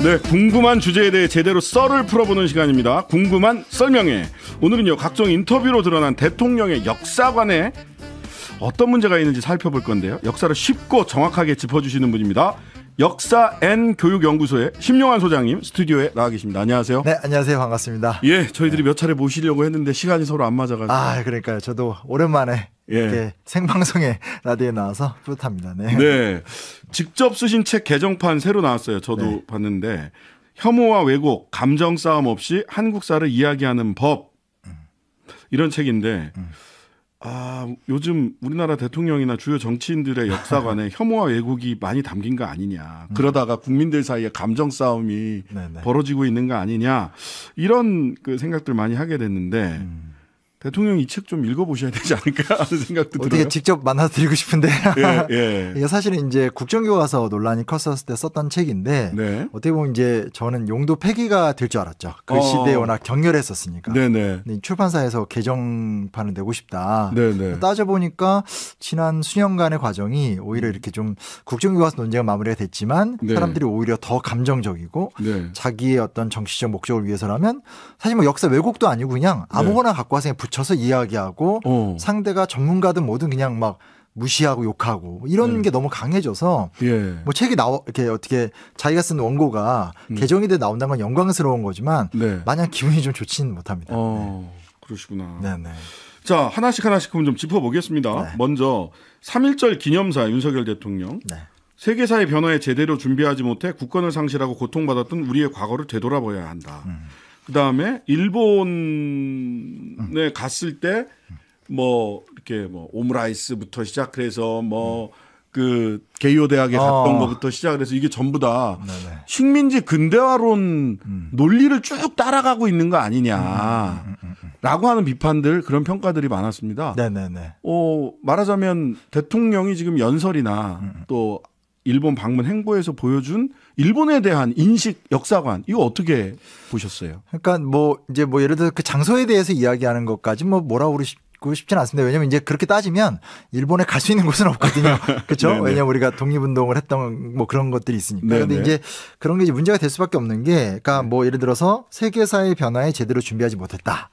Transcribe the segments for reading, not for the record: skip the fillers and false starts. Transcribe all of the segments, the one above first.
네, 궁금한 주제에 대해 제대로 썰을 풀어보는 시간입니다. 궁금한 썰명회. 오늘은요, 각종 인터뷰로 드러난 대통령의 역사관에 어떤 문제가 있는지 살펴볼 건데요. 역사를 쉽고 정확하게 짚어주시는 분입니다. 역사 N교육연구소의 심용환 소장님 스튜디오에 나와 계십니다. 안녕하세요. 네, 안녕하세요. 반갑습니다. 예, 저희들이 몇 차례 모시려고 했는데 시간이 서로 안 맞아가지고. 아, 그러니까요. 저도 오랜만에 이렇게 생방송에 라디오에 나와서 뿌듯합니다. 네. 네, 직접 쓰신 책 개정판 새로 나왔어요. 저도 봤는데 혐오와 왜곡, 감정 싸움 없이 한국사를 이야기하는 법, 이런 책인데 요즘 우리나라 대통령이나 주요 정치인들의 역사관에 혐오와 왜곡이 많이 담긴 거 아니냐. 그러다가 국민들 사이에 감정 싸움이 벌어지고 있는 거 아니냐. 이런 그 생각들 많이 하게 됐는데 대통령이 이 책 좀 읽어보셔야 되지 않을까 하는 생각도 들어요. 어떻게 직접 만나서 드리고 싶은데 예. 이게 사실은 이제 국정교과서 논란이 컸었을 때 썼던 책인데 어떻게 보면 이제 저는 용도 폐기가 될 줄 알았죠. 그 시대에 워낙 격렬했었으니까. 근데 출판사에서 개정판을 내고 싶다. 따져보니까 지난 수년간의 과정이 오히려 이렇게 좀 국정교과서 논쟁은 마무리가 됐지만 사람들이 오히려 더 감정적이고 자기의 어떤 정치적 목적을 위해서라면 사실 뭐 역사 왜곡도 아니고 그냥 아무거나 갖고 와서 붙여서 이야기하고 상대가 전문가든 뭐든 그냥 막 무시하고 욕하고 이런 게 너무 강해져서 뭐 책이 이렇게 어떻게 자기가 쓴 원고가 개정이 돼 나온다는 건 영광스러운 거지만 마냥 기분이 좀 좋지는 못합니다. 그러시구나. 네네. 자, 하나씩 그럼 좀 짚어보겠습니다. 먼저 3.1절 기념사 윤석열 대통령. 세계사의 변화에 제대로 준비하지 못해 국권을 상실하고 고통받았던 우리의 과거를 되돌아봐야 한다. 그다음에 일본에 갔을 때 뭐 이렇게 뭐 오므라이스부터 시작해서 뭐 그 게이오 대학에 갔던 것부터 시작해서 이게 전부 다 식민지 근대화론 논리를 쭉 따라가고 있는 거 아니냐라고 하는 비판들, 그런 평가들이 많았습니다. 말하자면 대통령이 지금 연설이나 또 일본 방문 행보에서 보여준 일본에 대한 인식, 역사관, 이거 어떻게 보셨어요? 그러니까 뭐 이제 뭐 예를 들어 그 장소에 대해서 이야기하는 것까지 뭐라고 그러고 싶지는 않습니다. 왜냐하면 이제 그렇게 따지면 일본에 갈 수 있는 곳은 없거든요. 그렇죠? 왜냐하면 우리가 독립운동을 했던 뭐 그런 것들이 있으니까. 그런데 이제 그런 게 이제 문제가 될 수밖에 없는 게, 그러니까 뭐 예를 들어서 세계사의 변화에 제대로 준비하지 못했다.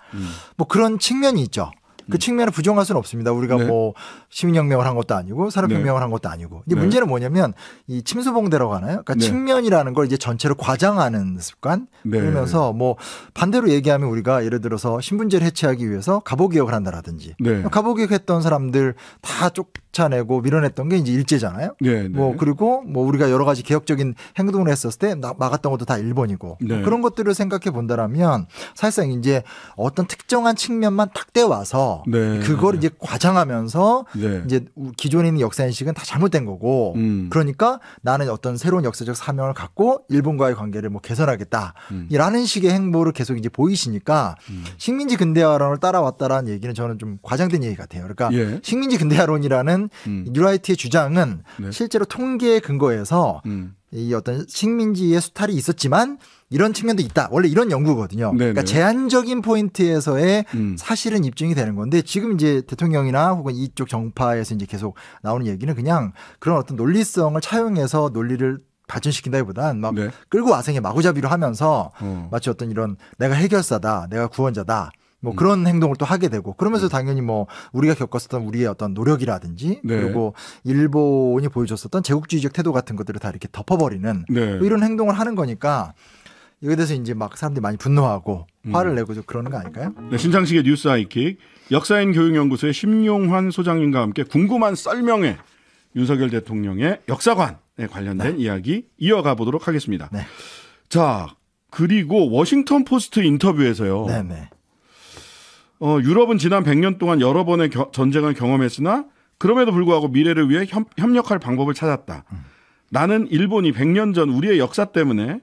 뭐 그런 측면이 있죠. 그 측면을 부정할 수는 없습니다. 우리가 뭐 시민혁명을 한 것도 아니고 산업혁명을 한 것도 아니고. 이제 문제는 뭐냐면 이 침수봉대라고 하나요? 그러니까 측면이라는 걸 이제 전체로 과장하는 습관. 그러면서 뭐 반대로 얘기하면 우리가 예를 들어서 신분제를 해체하기 위해서 갑오개혁을 한다라든지. 갑오개혁했던 사람들 다 쫓아내고 밀어냈던 게 이제 일제잖아요. 뭐 그리고 뭐 우리가 여러 가지 개혁적인 행동을 했었을 때 막았던 것도 다 일본이고. 그런 것들을 생각해 본다라면 사실상 이제 어떤 특정한 측면만 딱 떼와서 그걸 이제 과장하면서 이제 기존에 있는 역사인식은 다 잘못된 거고 그러니까 나는 어떤 새로운 역사적 사명을 갖고 일본과의 관계를 뭐 개선하겠다 라는 식의 행보를 계속 이제 보이시니까 식민지 근대화론을 따라왔다라는 얘기는 저는 좀 과장된 얘기 같아요. 그러니까 식민지 근대화론이라는 뉴라이트의 주장은 실제로 통계에 근거해서 이 어떤 식민지의 수탈이 있었지만 이런 측면도 있다. 원래 이런 연구거든요. 그러니까 제한적인 포인트에서의 사실은 입증이 되는 건데 지금 이제 대통령이나 혹은 이쪽 정파에서 이제 계속 나오는 얘기는 그냥 그런 어떤 논리성을 차용해서 논리를 발전시킨다기보단 막 끌고 와서 마구잡이로 하면서 마치 어떤 이런 내가 해결사다, 내가 구원자다. 뭐 그런 행동을 또 하게 되고 그러면서 당연히 뭐 우리가 겪었었던 우리의 어떤 노력이라든지 그리고 일본이 보여줬었던 제국주의적 태도 같은 것들을 다 이렇게 덮어버리는 뭐 이런 행동을 하는 거니까 여기에 대해서 이제 막 사람들이 많이 분노하고 화를 내고 그러는 거 아닐까요? 네, 신창식의 뉴스 하이킥, 역사인 교육연구소의 심용환 소장님과 함께 궁금한 썰명회, 윤석열 대통령의 역사관에 관련된 이야기 이어가 보도록 하겠습니다. 자, 그리고 워싱턴 포스트 인터뷰에서요. 유럽은 지난 100년 동안 여러 번의 전쟁을 경험했으나 그럼에도 불구하고 미래를 위해 협력할 방법을 찾았다. 나는 일본이 100년 전 우리의 역사 때문에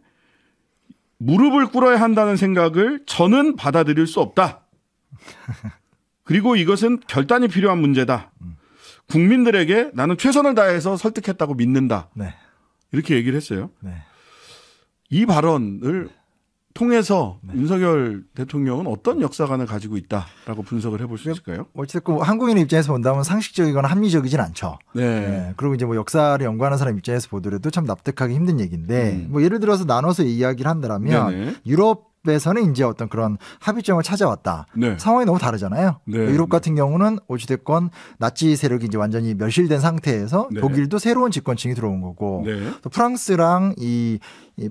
무릎을 꿇어야 한다는 생각을 저는 받아들일 수 없다. 그리고 이것은 결단이 필요한 문제다. 국민들에게 나는 최선을 다해서 설득했다고 믿는다. 이렇게 얘기를 했어요. 이 발언을 통해서 윤석열 대통령은 어떤 역사관을 가지고 있다라고 분석을 해볼 수 있을까요? 어쨌든 한국인의 입장에서 본다면 상식적이거나 합리적이진 않죠. 네. 그리고 이제 뭐 역사를 연구하는 사람 입장에서 보더라도 참 납득하기 힘든 얘기인데 뭐 예를 들어서 나눠서 이야기를 한다면 네네. 유럽에서는 이제 어떤 그런 합의점을 찾아왔다. 네. 상황이 너무 다르잖아요. 네. 유럽 같은 경우는 어찌됐건 나치 세력이 이제 완전히 멸실된 상태에서 네. 독일도 새로운 집권층이 들어온 거고 네. 또 프랑스랑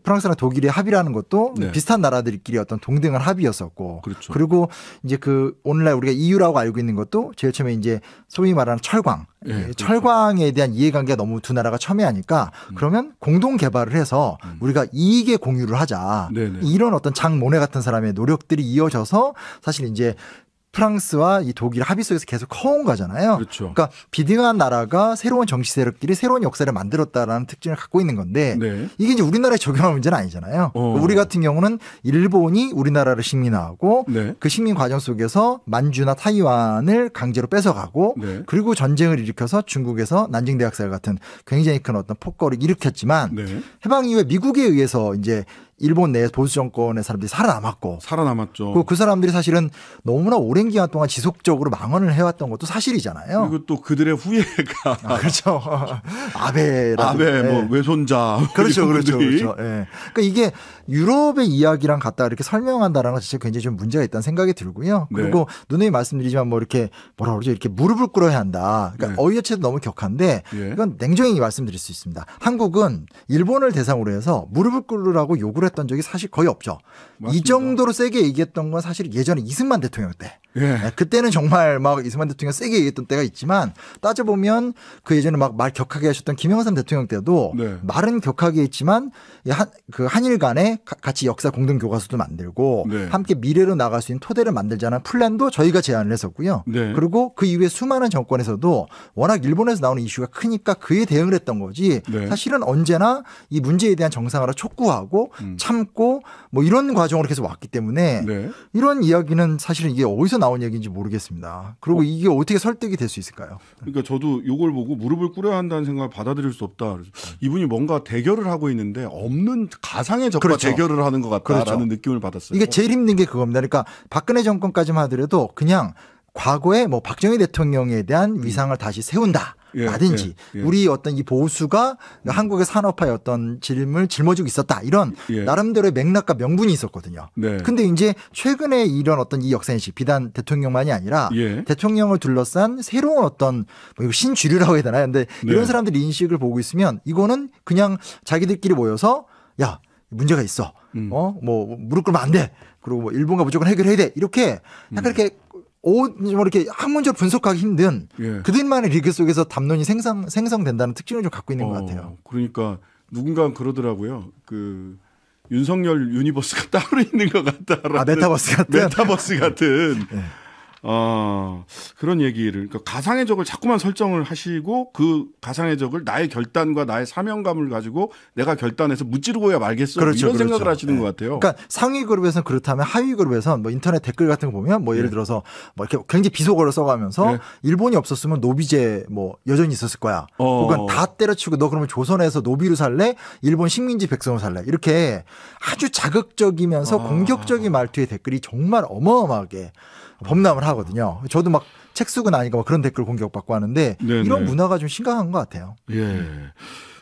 프랑스랑 독일의 합의라는 것도 네. 비슷한 나라들끼리 어떤 동등한 합의였었고 그렇죠. 그리고 이제 그 오늘날 우리가 EU라고 알고 있는 것도 제일 처음에 이제 소위 말하는 철강 네, 그렇죠. 철강에 대한 이해관계가 너무 두 나라가 첨예하니까 그러면 공동 개발을 해서 우리가 이익의 공유를 하자. 네네. 이런 어떤 장모네 같은 사람의 노력들이 이어져서 사실 이제 프랑스와 이 독일 합의 속에서 계속 커온 거잖아요. 그렇죠. 그러니까 비등한 나라가 새로운 정치 세력끼리 새로운 역사를 만들었다라는 특징을 갖고 있는 건데 네. 이게 이제 우리나라에 적용할 문제는 아니잖아요. 우리 같은 경우는 일본이 우리나라를 식민화하고 네. 그 식민 과정 속에서 만주나 타이완을 강제로 뺏어가고 네. 그리고 전쟁을 일으켜서 중국에서 난징 대학살 같은 굉장히 큰 어떤 폭거를 일으켰지만 네. 해방 이후에 미국에 의해서 이제 일본 내 보수 정권의 사람들이 살아남았고 살아남았죠. 그 사람들이 사실은 너무나 오랜 기간 동안 지속적으로 망언을 해왔던 것도 사실이잖아요. 그리고 또 그들의 후예가 그렇죠. 아베라든지. 아베 뭐 외손자 그렇죠, 이런 그렇죠, 분들이. 그렇죠. 예. 그러니까 이게 유럽의 이야기랑 갖다 이렇게 설명한다라는 것 자체가 굉장히 좀 문제가 있다는 생각이 들고요. 그리고 누누이 말씀드리지만 뭐 이렇게 뭐라 그러죠, 이렇게 무릎을 꿇어야 한다. 그러니까 네. 어휘 자체도 너무 격한데 예. 이건 냉정히 말씀드릴 수 있습니다. 한국은 일본을 대상으로 해서 무릎을 꿇으라고 요구를 했던 적이 사실 거의 없죠. 맞습니다. 이 정도로 세게 얘기했던 건 사실 예전에 이승만 대통령 때. 예. 네, 그때는 정말 막 이승만 대통령 세게 얘기했던 때가 있지만 따져보면 그 예전에 막 말 격하게 하셨던 김영삼 대통령 때도 네. 말은 말은 격하게 했지만 그 한일 간에 같이 역사 공동 교과서도 만들고 네. 함께 미래로 나갈 수 있는 토대를 만들자는 플랜도 저희가 제안을 했었고요. 네. 그리고 그 이후에 수많은 정권에서도 워낙 일본에서 나오는 이슈가 크니까 그에 대응을 했던 거지 네. 사실은 언제나 이 문제에 대한 정상화를 촉구하고 참고 뭐 이런 과정으로 계속 왔기 때문에 네. 이런 이야기는 사실은 이게 어디서 나온 얘기인지 모르겠습니다. 그리고 이게 어떻게 설득이 될 수 있을까요? 그러니까 저도 이걸 보고 무릎을 꿇어야 한다는 생각을 받아들일 수 없다. 그래서 이분이 뭔가 대결을 하고 있는데 없는 가상의 적과 그렇죠. 대결을 하는 것 같다라는 그렇죠. 느낌을 받았어요. 이게 제일 힘든 게 그겁니다. 그러니까 박근혜 정권까지만 하더라도 그냥 과거에 뭐 박정희 대통령에 대한 위상을 다시 세운다. 예, 라든지 예, 예. 우리 어떤 이 보수가 한국의 산업화에 어떤 짐을 짊어지고 있었다. 이런 예. 나름대로의 맥락과 명분이 있었거든요. 네. 근데 이제 최근에 이런 어떤 이 역사인식 비단 대통령만이 아니라 예. 대통령을 둘러싼 새로운 어떤 뭐 이거 신주류라고 해야 되나요? 근데 네. 이런 사람들 인식을 보고 있으면 이거는 그냥 자기들끼리 모여서 야 문제가 있어. 뭐 무릎 꿇으면 안 돼. 그리고 뭐 일본과 무조건 해결해야 돼. 이렇게 약간 이렇게 뭐 이렇게 학문적으로 분석하기 힘든 예. 그들만의 리그 속에서 담론이 생성된다는 특징을 좀 갖고 있는 것 같아요. 그러니까 누군가 그러더라고요. 그 윤석열 유니버스가 따로 있는 것 같다. 메타버스 같은. 메타버스 같은. 네. 그런 얘기를 그러니까 가상의 적을 자꾸만 설정을 하시고 그 가상의 적을 나의 결단과 나의 사명감을 가지고 내가 결단해서 무찌르고야 말겠어. 그렇죠, 이런 그렇죠. 생각을 하시는 네. 것 같아요. 그러니까 상위 그룹에서는 그렇다면 하위 그룹에서는 뭐 인터넷 댓글 같은 거 보면 뭐 예를 들어서 뭐 이렇게 굉장히 비속어를 써가면서 네. 일본이 없었으면 노비제 뭐 여전히 있었을 거야. 혹은 다 때려치고 너 그러면 조선에서 노비로 살래? 일본 식민지 백성으로 살래? 이렇게 아주 자극적이면서 공격적인 말투의 댓글이 정말 어마어마하게 범람을 하거든요. 저도 막 책 쓰고 나니까 막 그런 댓글 공격받고 하는데 네네. 이런 문화가 좀 심각한 것 같아요. 예.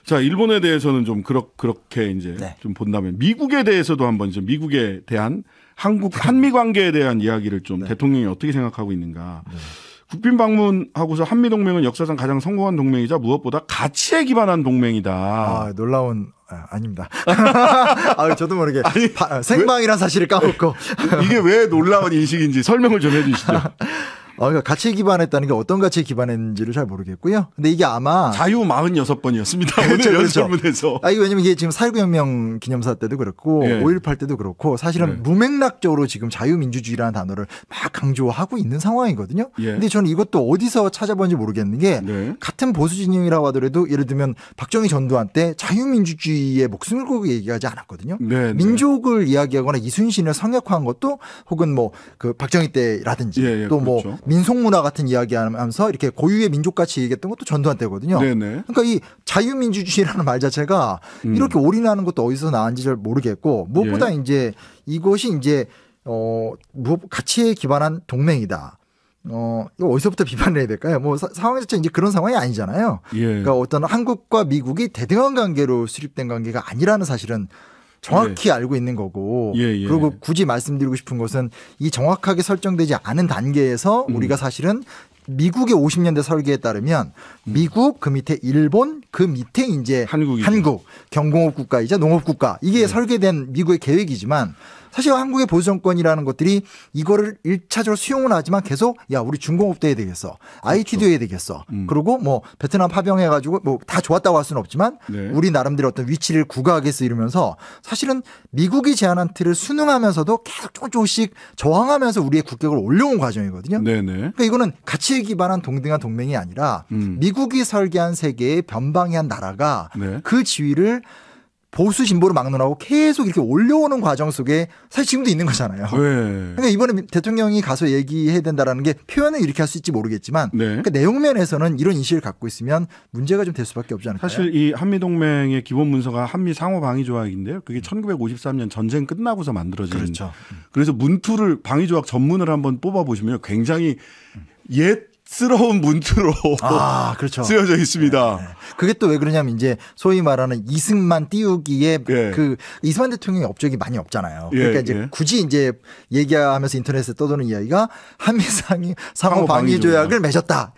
자, 일본에 대해서는 좀 그렇게 이제 네. 좀 본다면 미국에 대해서도 한번 좀 미국에 대한 한미 관계에 대한 이야기를 좀 대통령이 어떻게 생각하고 있는가. 국빈 방문하고서 한미 동맹은 역사상 가장 성공한 동맹이자 무엇보다 가치에 기반한 동맹이다. 놀라운 아닙니다. 저도 모르게 생방이란 사실을 까먹고 이게 왜 놀라운 인식인지 설명을 좀 해주시죠. 그러니까 가치에 기반했다는 게 어떤 가치에 기반했는지를 잘 모르겠고요. 근데 이게 아마 자유 46번이었습니다. 그렇죠, 오늘 그렇죠. 연설문에서. 이거 왜냐면 이게 지금 4.19혁명 기념사 때도 그렇고 예. 5.18 때도 그렇고 사실은 무맥락적으로 지금 자유민주주의라는 단어를 막 강조하고 있는 상황이거든요. 예. 근데 저는 이것도 어디서 찾아본지 모르겠는 게 네. 같은 보수 진영이라고 하더라도 예를 들면 박정희 전두환 때 자유민주주의에 목숨을 걸고 얘기하지 않았거든요. 네, 민족을 이야기하거나 이순신을 성역화한 것도 혹은 뭐 그 박정희 때라든지 예, 또 뭐 그렇죠. 민속문화 같은 이야기하면서 이렇게 고유의 민족같이 얘기했던 것도 전두환 때거든요. 네네. 그러니까 이 자유민주주의라는 말 자체가 이렇게 올인하는 것도 어디서 나왔는지 잘 모르겠고 무엇보다 예. 이제 이것이 이제 가치에 기반한 동맹이다. 이거 어디서부터 비판을 해야 될까요? 뭐 상황 자체 이제 그런 상황이 아니잖아요. 예. 그러니까 어떤 한국과 미국이 대등한 관계로 수립된 관계가 아니라는 사실은 정확히 알고 있는 거고 그리고 굳이 말씀드리고 싶은 것은 이 정확하게 설정되지 않은 단계에서 우리가 사실은 미국의 50년대 설계에 따르면 미국 그 밑에 일본 그 밑에 이제 한국 경공업 국가이자 농업 국가 이게 설계된 미국의 계획이지만 사실 한국의 보수 정권이라는 것들이 이거를 1차적으로 수용은 하지만 계속 야 우리 중공업도 해야 되겠어. IT도 해야 되겠어. 그리고 뭐 베트남 파병해가지고 뭐 다 좋았다고 할 수는 없지만 우리 나름대로 어떤 위치를 구가하겠어 이러면서 사실은 미국이 제안한 틀을 순응하면서도 계속 조금씩 저항하면서 우리의 국격을 올려온 과정이거든요. 그러니까 이거는 가치에 기반한 동등한 동맹이 아니라 미국이 설계한 세계의 변방의 한 나라가 그 지위를 보수 진보를 막론하고 계속 이렇게 올려오는 과정 속에 사실 지금도 있는 거잖아요. 그러니까 이번에 대통령이 가서 얘기해야 된다라는 게 표현은 이렇게 할 수 있지 모르겠지만 그러니까 내용면에서는 이런 인식을 갖고 있으면 문제가 좀 될 수밖에 없지 않을까요? 사실 이 한미동맹의 기본 문서가 한미 상호방위조약인데요. 그게 1953년 전쟁 끝나고서 만들어진. 그렇죠. 그래서 문투를 방위조약 전문을 한번 뽑아보시면 굉장히 옛스러운 문투로 그렇죠. 쓰여져 있습니다. 그게 또 왜 그러냐면 이제 소위 말하는 이승만 띄우기에 그 이승만 대통령의 업적이 많이 없잖아요. 그러니까 이제 굳이 이제 얘기하면서 인터넷에 떠도는 이야기가 한미 상호 방위 조약을 맺었다.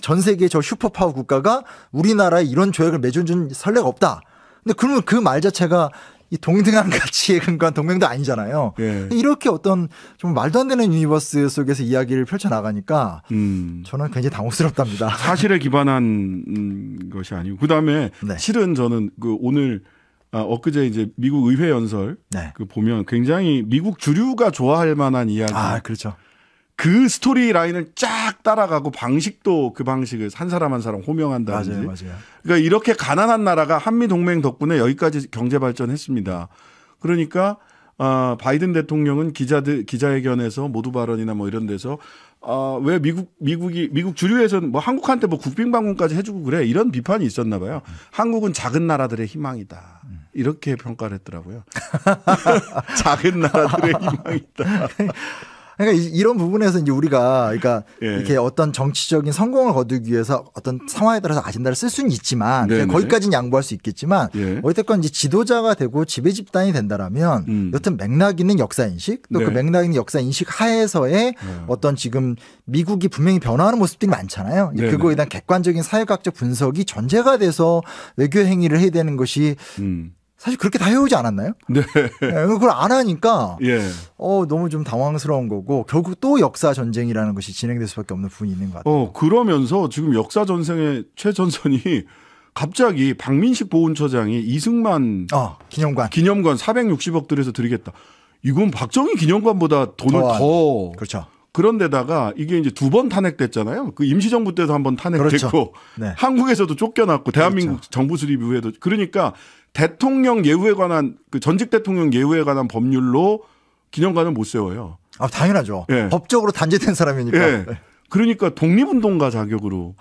전 세계 저 슈퍼파워 국가가 우리나라에 이런 조약을 맺어준 선례가 없다. 근데 그러면 그 말 자체가 이 동등한 가치에 근거한 동맹도 아니잖아요. 이렇게 어떤 좀 말도 안 되는 유니버스 속에서 이야기를 펼쳐나가니까 저는 굉장히 당혹스럽답니다. 사실에 기반한 것이 아니고 그다음에 실은 저는 그 오늘 엊그제 이제 미국 의회 연설 그 보면 굉장히 미국 주류가 좋아할 만한 이야기. 그렇죠. 그 스토리 라인을 쫙 따라가고 방식도 그 방식을 한 사람 한 사람 호명한다든지. 맞아요. 그러니까 이렇게 가난한 나라가 한미 동맹 덕분에 여기까지 경제 발전했습니다. 그러니까 바이든 대통령은 기자회견에서 모두 발언이나 뭐 이런 데서 왜 미국 주류에서는 뭐 한국한테 뭐 국빈방문까지 해주고 그래 이런 비판이 있었나 봐요. 한국은 작은 나라들의 희망이다. 이렇게 평가를 했더라고요. 작은 나라들의 희망이다. 그러니까 이런 부분에서 이제 우리가 그러니까 이렇게 어떤 정치적인 성공을 거두기 위해서 어떤 상황에 따라서 아젠다를 쓸 수는 있지만 거기까지는 양보할 수 있겠지만 어쨌건 이제 지도자가 되고 지배 집단이 된다라면 여튼 맥락 있는 역사 인식 또 그 맥락 있는 역사 인식 하에서의 어떤 지금 미국이 분명히 변화하는 모습들이 많잖아요. 그거에 대한 객관적인 사회학적 분석이 전제가 돼서 외교 행위를 해야 되는 것이 사실 그렇게 다 해오지 않았나요? 그걸 안 하니까 너무 좀 당황스러운 거고 결국 또 역사 전쟁이라는 것이 진행될 수밖에 없는 부분이 있는 것 같아요. 그러면서 지금 역사 전쟁의 최전선이 갑자기 박민식 보훈처장이 이승만 기념관 460억 들여서 드리겠다. 이건 박정희 기념관보다 돈을 더 그렇죠. 그런데다가 이게 이제 2번 탄핵됐잖아요. 그 임시정부 때도 한번 탄핵됐고 한국에서도 쫓겨났고 대한민국 정부 수립 이후에도 그러니까 대통령 예우에 관한 그 전직 대통령 예우에 관한 법률로 기념관을 못 세워요. 당연하죠. 법적으로 단죄된 사람이니까. 그러니까 독립운동가 자격으로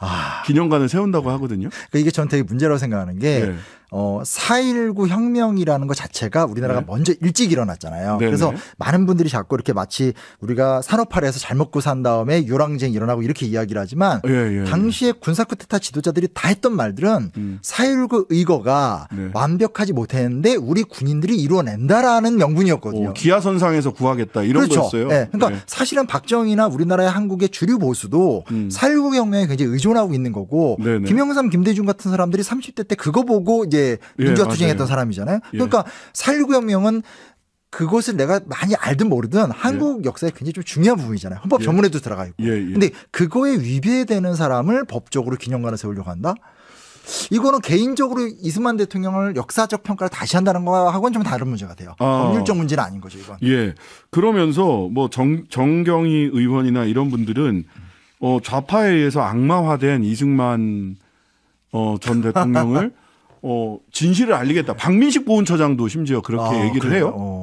기념관을 세운다고 하거든요. 그러니까 이게 저는 되게 문제라고 생각하는 게 4.19 혁명이라는 것 자체가 우리나라가 먼저 일찍 일어났잖아요. 그래서 많은 분들이 자꾸 이렇게 마치 우리가 산업화해서 잘 먹고 산 다음에 유랑쟁이 일어나고 이렇게 이야기를 하지만 당시에 군사 쿠데타 지도자들이 다 했던 말들은 4.19 의거가 완벽하지 못했는데 우리 군인들이 이루어낸다라는 명분이었거든요. 기하선상에서 구하겠다 이런 거였어요. 그러니까 사실은 박정희나 우리나라의 한국의 주류 보수도 4.19 혁명에 굉장히 의존하고 있는 거고 김영삼, 김대중 같은 사람들이 30대 때 그거 보고 이제 민주화 투쟁했던 사람이잖아요. 그러니까 4.19 혁명은 그것을 내가 많이 알든 모르든 한국 역사에 굉장히 좀 중요한 부분이잖아요. 헌법 전문에도 들어가 있고. 근데 그거에 위배되는 사람을 법적으로 기념관을 세우려고 한다? 이거는 개인적으로 이승만 대통령을 역사적 평가를 다시 한다는 거하고는 좀 다른 문제 같아요. 법률적 문제는 아닌 거죠, 이건. 그러면서 뭐 정경희 의원이나 이런 분들은 좌파에 의해서 악마화된 이승만 전 대통령을 진실을 알리겠다. 박민식 보훈처장도 심지어 그렇게 얘기를 해요.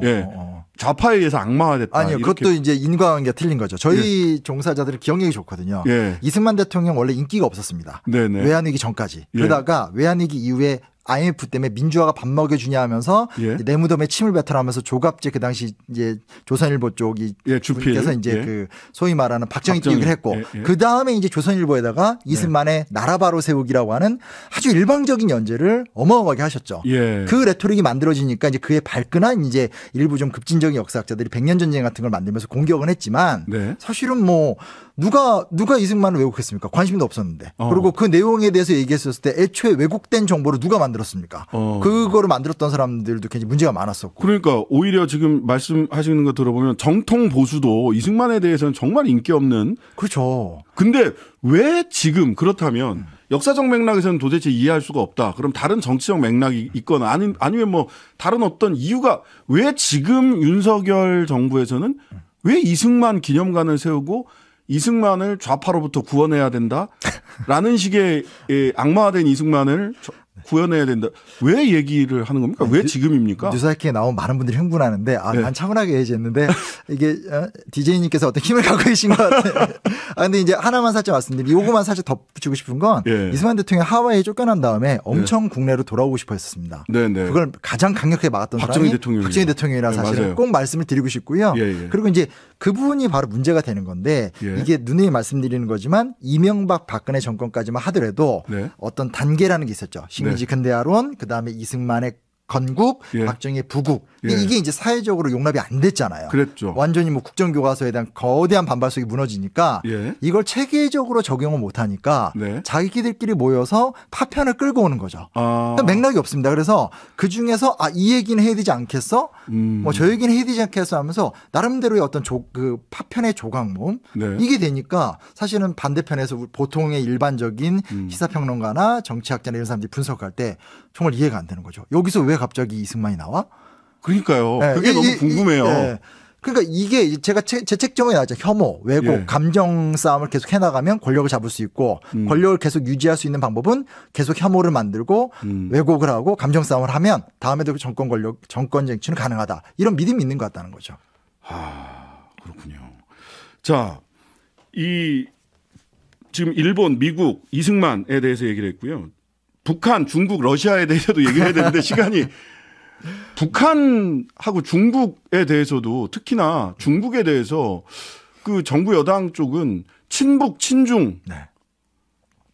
좌파에 의해서 악마화됐다. 아니요, 이렇게. 그것도 이제 인과관계가 틀린 거죠. 저희 종사자들이 기억력이 좋거든요. 예. 이승만 대통령 원래 인기가 없었습니다. 네네. 외환위기 전까지. 예. 그러다가 외환위기 이후에 IMF 때문에 민주화가 밥 먹여주냐 하면서 예. 내 무덤에 침을 뱉어라면서 조갑제 그 당시 이제 조선일보 쪽이 예, 주필. 분께서 이제 예. 그 소위 말하는 박정희 박정희. 띄우기를 했고 예, 예. 그 다음에 이제 조선일보에다가 이승만의 나라바로 세우기라고 하는 아주 일방적인 연재를 어마어마하게 하셨죠. 예. 그 레토릭이 만들어지니까 이제 그에 발끈한 이제 일부 좀 급진적인 역사학자들이 백년 전쟁 같은 걸 만들면서 공격은 했지만 네. 사실은 뭐 누가 이승만을 왜곡했습니까? 관심도 없었는데. 그리고 그 내용에 대해서 얘기했었을 때 애초에 왜곡된 정보를 누가 만들었습니까? 그거를 만들었던 사람들도 굉장히 문제가 많았었고. 그러니까 오히려 지금 말씀하시는 거 들어보면 정통 보수도 이승만에 대해서는 정말 인기 없는. 그렇죠. 근데 왜 지금 그렇다면 역사적 맥락에서는 도대체 이해할 수가 없다. 그럼 다른 정치적 맥락이 있거나 아니면 뭐 다른 어떤 이유가 왜 지금 윤석열 정부에서는 왜 이승만 기념관을 세우고 이승만을 좌파로부터 구원해야 된다라는 식의 악마화된 이승만을 구현해야 된다. 왜 얘기를 하는 겁니까? 왜 지금입니까? 뉴스하이키에 나온 많은 분들이 흥분하는데 네. 난 차분하게 얘기했는데 이게 DJ님께서 어떤 힘을 갖고 계신 것 같아요. 근데 이제 하나만 살짝 말씀드리면 요거만 살짝 덧붙이고 싶은 건 예. 이승만 대통령이 하와이에 쫓겨난 다음에 엄청 국내로 돌아오고 싶어 했었습니다. 네네. 그걸 가장 강력하게 막았던 박정희 사람이 대통령이요. 박정희 대통령이라는 네, 사실을 맞아요. 꼭 말씀을 드리고 싶고요. 예, 예. 그리고 이제 그분이 바로 문제가 되는 건데 예. 이게 누누이 말씀드리는 거지만 이명박 박근혜 정권까지만 하더라도 네. 어떤 단계라는 게 있었죠. 식민지 근대화론, 그다음에 이승만의 건국, 예. 박정희의 부국. 예. 이게 이제 사회적으로 용납이 안 됐잖아요. 그랬죠. 완전히 뭐 국정교과서에 대한 거대한 반발 속에 무너지니까 예. 이걸 체계적으로 적용을 못하니까 네. 자기들끼리 모여서 파편을 끌고 오는 거죠. 아. 그러니까 맥락이 없습니다. 그래서 그 중에서 이 얘기는 해야 되지 않겠어? 뭐 저 얘기는 해야 되지 않겠어 하면서 나름대로의 어떤 그 파편의 조각몸 네. 이게 되니까 사실은 반대편에서 보통의 일반적인 시사평론가나 정치학자나 이런 사람들이 분석할 때 정말 이해가 안 되는 거죠. 여기서 왜 갑자기 이승만이 나와? 그러니까요. 네, 그게 너무 궁금해요. 네. 그러니까 이게 제가 제 책정에 나왔죠. 혐오, 왜곡, 예. 감정 싸움을 계속 해나가면 권력을 잡을 수 있고 권력을 계속 유지할 수 있는 방법은 계속 혐오를 만들고 왜곡을 하고 감정 싸움을 하면 다음에도 그 정권 쟁취는 가능하다. 이런 믿음이 있는 것 같다는 거죠. 그렇군요. 자, 지금 일본, 미국, 이승만에 대해서 얘기를 했고요. 북한, 중국, 러시아에 대해서도 얘기를 해야 되는데 시간이 북한하고 중국에 대해서도 특히나 중국에 대해서 그 정부 여당 쪽은 친북, 친중, 네.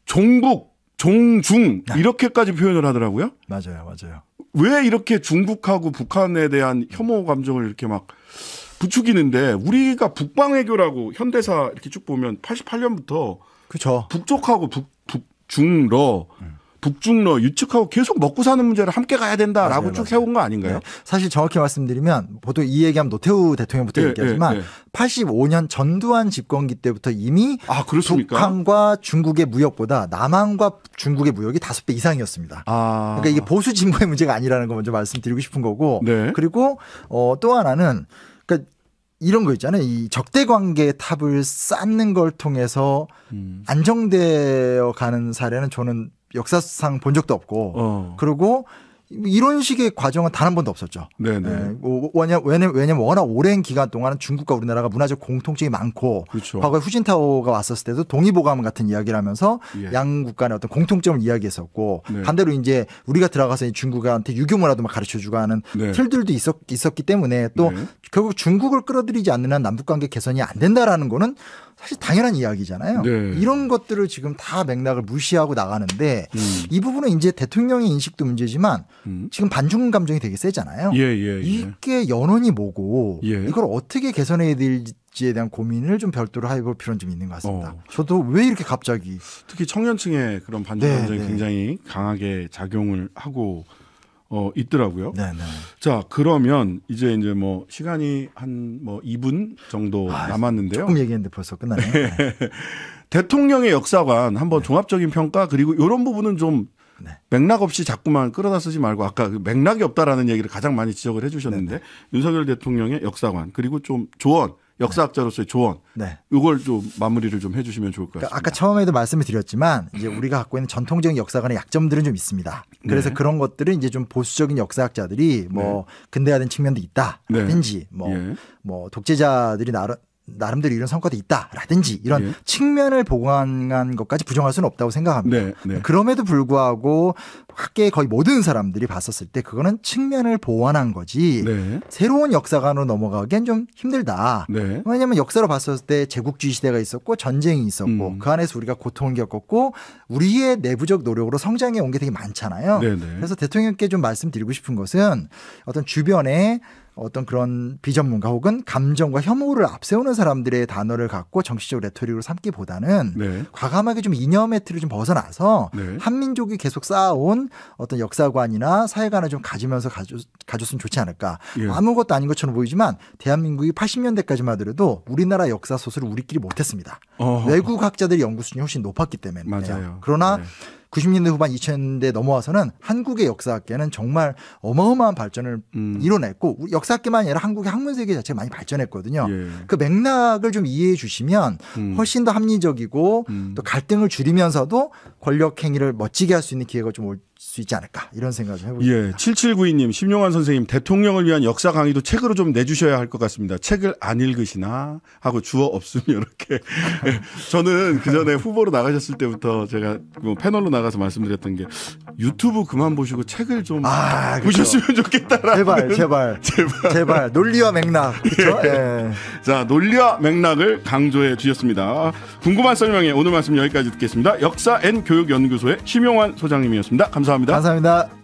종북, 종중 이렇게까지 표현을 하더라고요. 맞아요. 왜 이렇게 중국하고 북한에 대한 혐오 감정을 이렇게 막 부추기는데 우리가 북방외교라고 현대사 이렇게 쭉 보면 88년부터 그렇죠. 북쪽하고 북중러 북중러 유축하고 계속 먹고 사는 문제를 함께 가야 된다라고 맞아요, 쭉 맞아요. 세운 거 아닌가요? 네. 사실 정확히 말씀드리면 보통 이 얘기하면 노태우 대통령부터 예, 얘기하지만 예, 예. 85년 전두환 집권기 때부터 이미 그렇습니까? 북한과 중국의 무역보다 남한과 중국의 무역이 5배 이상이었습니다. 그러니까 이게 보수 진보의 문제가 아니라는 거 먼저 말씀드리고 싶은 거고 네. 그리고 또 하나는 그러니까 이런 거 있잖아요. 이 적대 관계의 탑을 쌓는 걸 통해서 안정되어 가는 사례는 저는 역사상 본 적도 없고 그리고 이런 식의 과정은 단 한 번도 없었죠. 네네. 왜냐면 워낙 오랜 기간 동안 중국과 우리나라가 문화적 공통점이 많고 그렇죠. 과거에 후진타오가 왔었을 때도 동의보감 같은 이야기를 하면서 예. 양국 간의 어떤 공통점을 이야기했었고 네. 반대로 이제 우리가 들어가서 중국한테 유교 문화도 막 가르쳐주고 하는 네. 틀들도 있었기 때문에 또 네. 결국 중국을 끌어들이지 않는 한 남북관계 개선이 안 된다라는 거는 사실 당연한 이야기잖아요. 네. 이런 것들을 지금 다 맥락을 무시하고 나가는데 이 부분은 이제 대통령의 인식도 문제지만 지금 반중 감정이 되게 세잖아요. 예. 이게 연원이 뭐고 예. 이걸 어떻게 개선해야 될지에 대한 고민을 좀 별도로 해볼 필요는 좀 있는 것 같습니다. 어. 저도 왜 이렇게 갑자기 특히 청년층의 그런 반중 네, 감정이 네. 굉장히 강하게 작용을 하고 있더라고요. 네네. 자, 그러면 이제 뭐 시간이 한 뭐 2분 정도 남았는데요. 조금 얘기했는데 벌써 끝나네요. 네. 대통령의 역사관 한번 종합적인 평가 그리고 이런 부분은 좀 네. 맥락 없이 자꾸만 끌어다 쓰지 말고 아까 그 맥락이 없다라는 얘기를 가장 많이 지적을 해주셨는데 윤석열 대통령의 역사관 그리고 좀 조언 역사학자로서의 조언. 네. 이걸 좀 마무리를 좀 해주시면 좋을 것 같습니다. 그러니까 아까 처음에도 말씀을 드렸지만 이제 우리가 갖고 있는 전통적인 역사관의 약점들은 좀 있습니다. 그래서 네. 그런 것들을 이제 좀 보수적인 역사학자들이 뭐 근대화된 측면도 있다라든지 뭐 독재자들이 나름대로 이런 성과도 있다라든지 이런 측면을 보강한 것까지 부정할 수는 없다고 생각합니다. 그럼에도 불구하고 학계의 거의 모든 사람들이 봤었을 때 그거는 측면을 보완한 거지 새로운 역사관으로 넘어가기엔 좀 힘들다. 왜냐하면 역사로 봤었을 때 제국주의 시대가 있었고 전쟁이 있었고 그 안에서 우리가 고통을 겪었고 우리의 내부적 노력으로 성장해 온 게 되게 많잖아요. 그래서 대통령께 좀 말씀드리고 싶은 것은 어떤 주변에 어떤 그런 비전문가 혹은 감정과 혐오를 앞세우는 사람들의 단어를 갖고 정치적 레토릭으로 삼기보다는 과감하게 좀 이념의 틀을 좀 벗어나서 한민족이 계속 쌓아온 어떤 역사관이나 사회관을 좀 가지면서 가졌으면 좋지 않을까. 아무것도 아닌 것처럼 보이지만 대한민국이 80년대까지만 하더라도 우리나라 역사 소설을 우리끼리 못했습니다. 외국 학자들의 연구 수준이 훨씬 높았기 때문에. 맞아요. 그러나 90년대 후반 2000년대 넘어와서는 한국의 역사학계는 정말 어마어마한 발전을 이뤄냈고 역사학계만이 아니라 한국의 학문세계 자체가 많이 발전했거든요. 그 맥락을 좀 이해해 주시면 훨씬 더 합리적이고 또 갈등을 줄이면서도 권력 행위를 멋지게 할 수 있는 기회가 좀 올 수 있지 않을까 이런 생각을 좀 해보겠습니다. 7792님 심용환 선생님 대통령을 위한 역사 강의도 책으로 좀 내주셔야 할 것 같습니다. 책을 안 읽으시나 하고 주어 없으면 이렇게 저는 그전에 후보로 나가셨을 때부터 제가 뭐 패널로 나가서 말씀드렸던 게 유튜브 그만 보시고 책을 좀 보셨으면 좋겠다라는 제발 논리와 맥락 그렇죠? 자 논리와 맥락을 강조해 주셨습니다. 궁금한 설명에 오늘 말씀 여기까지 듣겠습니다. 역사 N 교육연구소의 심용환 소장님이었습니다. 감사합니다. 감사합니다.